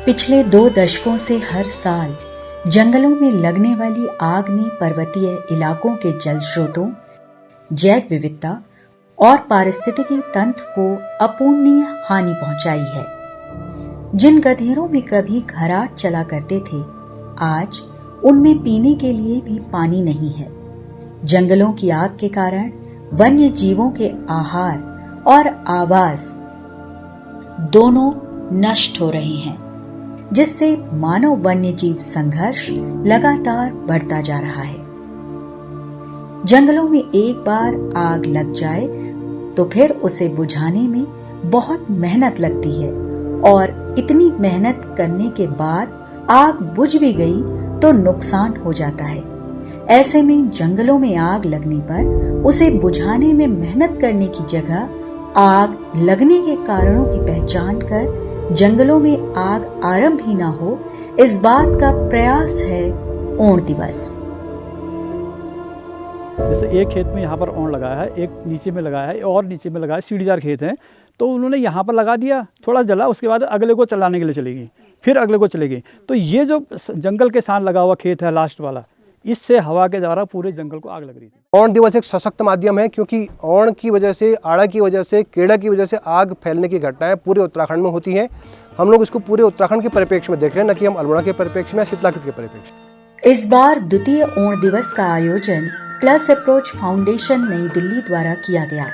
पिछले 2 दशकों से हर साल जंगलों में लगने वाली आग ने पर्वतीय इलाकों के जल स्रोतों, जैव विविधता और पारिस्थितिकी तंत्र को अपूर्णीय हानि पहुंचाई है। जिन गधेरों में कभी घराट चला करते थे, आज उनमें पीने के लिए भी पानी नहीं है। जंगलों की आग के कारण वन्य जीवों के आहार और आवास दोनों नष्ट हो रहे हैं, जिससे मानव वन्य जीव संघर्ष लगातार बढ़ता जा रहा है। जंगलों में एक बार आग लग जाए तो फिर उसे बुझाने में बहुत मेहनत लगती है और इतनी मेहनत करने के बाद आग बुझ भी गई तो नुकसान हो जाता है। ऐसे में जंगलों में आग लगने पर उसे बुझाने में मेहनत करने की जगह आग लगने के कारणों की पहचान कर जंगलों में आग आरंभ ही ना हो, इस बात का प्रयास है ओण दिवस। जैसे एक खेत में यहाँ पर ओण लगाया है, एक नीचे में लगाया है और नीचे में लगाया है, सीढ़ीदार खेत है, तो उन्होंने यहाँ पर लगा दिया, थोड़ा जला, उसके बाद अगले को चलाने के लिए चलेगी, फिर अगले को चलेगी। तो ये जो जंगल के साथ लगा हुआ खेत है लास्ट वाला, इससे हवा के द्वारा पूरे जंगल को आग लग रही थी। ओण दिवस एक सशक्त माध्यम है, क्योंकि ओण की वजह से, आड़ा की वजह से, केड़ा की वजह से आग फैलने की घटनाएं पूरे उत्तराखंड में होती हैं। हम लोग इसको पूरे उत्तराखंड के परिप्रेक्ष्य में देख रहे हैं, न कि हम अल्मोड़ा के परिप्रेक्ष्य में या शीतलाखीत के परिप्रेक्ष्य में। इस बार द्वितीय ओण दिवस का आयोजन प्लस अप्रोच फाउंडेशन नई दिल्ली द्वारा किया गया।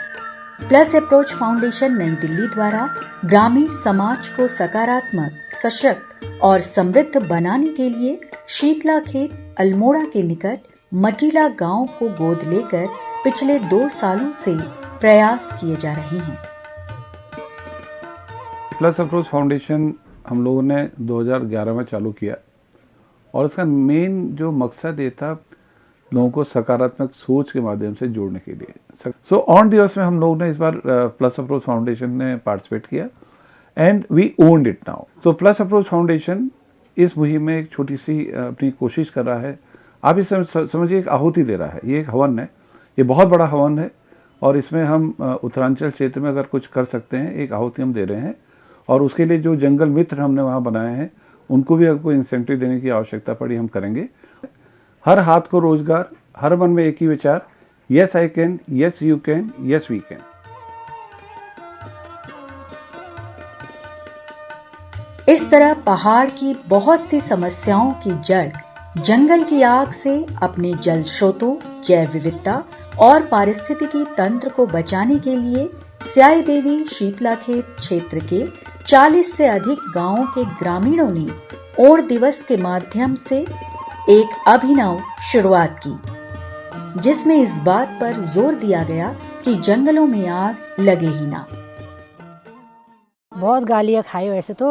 प्लस अप्रोच फाउंडेशन नई दिल्ली द्वारा ग्रामीण समाज को सकारात्मक, सशक्त और समृद्ध बनाने के लिए शीतलाखेत अल्मोड़ा के निकट मटीला गांव को गोद लेकर पिछले 2 सालों से प्रयास किए जा रहे हैं। प्लस अप्रोच फाउंडेशन हम लोगों ने 2011 में चालू किया और उसका मेन जो मकसद ये था लोगों को सकारात्मक सोच के माध्यम से जोड़ने के लिए। सो ओण दिवस में हम लोगों ने इस बार प्लस अप्रोच फाउंडेशन ने पार्टिसिपेट किया and we owned it now. तो प्लस अप्रोच फाउंडेशन इस मुहिम में एक छोटी सी अपनी कोशिश कर रहा है। आप इस समझिए एक आहुति दे रहा है, ये एक हवन है, ये बहुत बड़ा हवन है और इसमें हम उत्तरांचल क्षेत्र में अगर कुछ कर सकते हैं, एक आहुति हम दे रहे हैं और उसके लिए जो जंगल मित्र हमने वहाँ बनाए हैं उनको भी अगर कोई इंसेंटिव देने की आवश्यकता पड़ी हम करेंगे। हर हाथ को रोजगार, हर मन में एक ही विचार, yes I can, yes you can, yes we can. इस तरह पहाड़ की बहुत सी समस्याओं की जड़ जंगल की आग से अपने जल स्रोतों, जैव विविधता और पारिस्थितिकी तंत्र को बचाने के लिए स्याई देवी शीतलाखेत क्षेत्र के 40 से अधिक गांवों के ग्रामीणों ने ओण दिवस के माध्यम से एक अभिनव शुरुआत की, जिसमें इस बात पर जोर दिया गया कि जंगलों में आग लगे ही ना। बहुत गालियाँ खाई, वैसे तो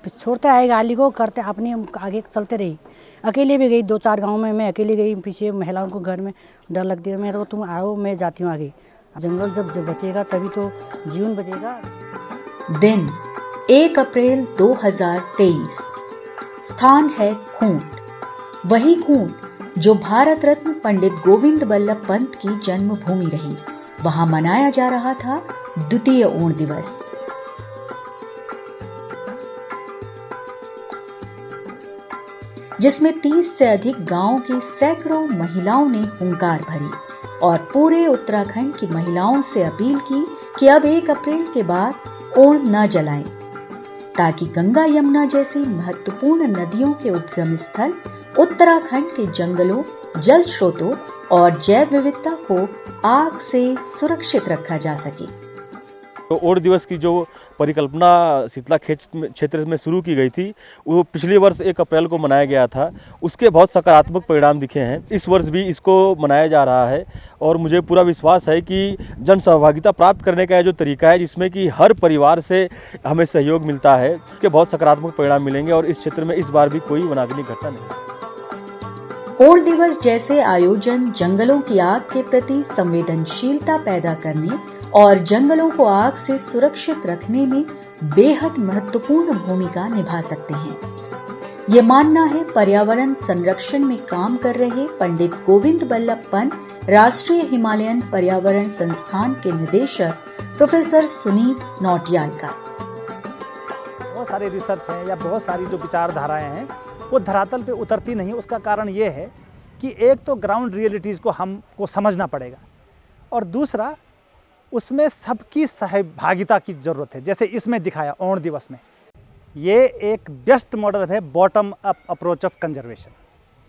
छोड़ते आए गाली को, करते अपने आगे चलते रही। अकेले भी गई, 2-4 गांव में मैं अकेले गई, पीछे महिलाओं को घर में डर लगती है। मैं तो तुम आओ, मैं जाती हूँ आगे। जंगल जब बचेगा तभी तो जीवन बचेगा। दिन 1 अप्रैल 2023, स्थान है खूंट। वही खूंट जो भारत रत्न पंडित गोविंद बल्लभ पंत की जन्मभूमि रही। वहां मनाया जा रहा था द्वितीय ओण दिवस। जिसमें 30 से अधिक गांवों की सैकड़ों महिलाओं ने हुंकार भरी और पूरे उत्तराखंड की महिलाओं से अपील की कि अब 1 अप्रैल के बाद ओण न जलाएं, ताकि गंगा यमुना जैसी महत्वपूर्ण नदियों के उद्गम स्थल उत्तराखंड के जंगलों, जल स्रोतों और जैव विविधता को आग से सुरक्षित रखा जा सके। तो ओण दिवस की जो परिकल्पना शीतलाखेत क्षेत्र में शुरू की गई थी, वो पिछले वर्ष 1 अप्रैल को मनाया गया था। उसके बहुत सकारात्मक परिणाम दिखे हैं। इस वर्ष भी इसको मनाया जा रहा है और मुझे पूरा विश्वास है कि जन सहभागिता प्राप्त करने का जो तरीका है, जिसमें कि हर परिवार से हमें सहयोग मिलता है, कि बहुत सकारात्मक परिणाम मिलेंगे और इस क्षेत्र में इस बार भी कोई वनाग्नि घटना नहीं। ओण दिवस जैसे आयोजन जंगलों की आग के प्रति संवेदनशीलता पैदा करने और जंगलों को आग से सुरक्षित रखने में बेहद महत्वपूर्ण भूमिका निभा सकते हैं। ये मानना है पर्यावरण संरक्षण में काम कर रहे पंडित गोविंद बल्लभ पंत राष्ट्रीय हिमालयन पर्यावरण संस्थान के निदेशक प्रोफेसर सुनील नौटियाल का। बहुत सारे रिसर्च हैं या बहुत सारी जो विचारधाराएं हैं वो धरातल पे उतरती नहीं। उसका कारण ये है कि एक तो ग्राउंड रियलिटीज़ को हमको समझना पड़ेगा और दूसरा उसमें सबकी सहभागिता की ज़रूरत है। जैसे इसमें दिखाया ओण दिवस में, ये एक बेस्ट मॉडल है bottom up approach of conservation,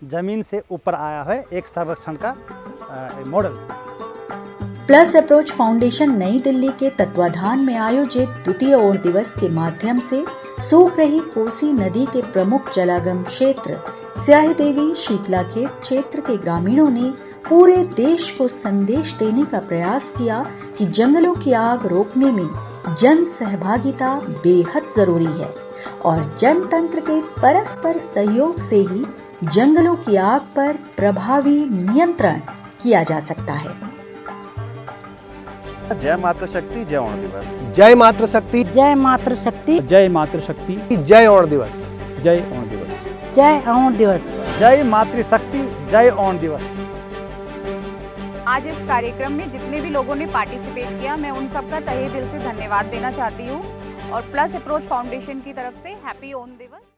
ज़मीन से ऊपर आया है एक संरक्षण का मॉडल। प्लस अप्रोच फाउंडेशन नई दिल्ली के तत्वाधान में आयोजित द्वितीय ओण दिवस के माध्यम से सूख रही कोसी नदी के प्रमुख जलागम क्षेत्र स्याही देवी शीतलाखेत क्षेत्र के ग्रामीणों ने पूरे देश को संदेश देने का प्रयास किया कि जंगलों की आग रोकने में जन सहभागिता बेहद जरूरी है और जनतंत्र के परस्पर सहयोग से ही जंगलों की आग पर प्रभावी नियंत्रण किया जा सकता है। जय मातृशक्ति, जय ओण दिवस। जय मातृशक्ति, जय मातृशक्ति, जय मातृशक्ति, जय ओण दिवस। जय ओण दिवस। जय ओण दिवस। जय मातृशक्ति, जय ओण दिवस। आज इस कार्यक्रम में जितने भी लोगों ने पार्टिसिपेट किया, मैं उन सबका तहे दिल से धन्यवाद देना चाहती हूँ और प्लस अप्रोच फाउंडेशन की तरफ से हैप्पी ओण दिवस।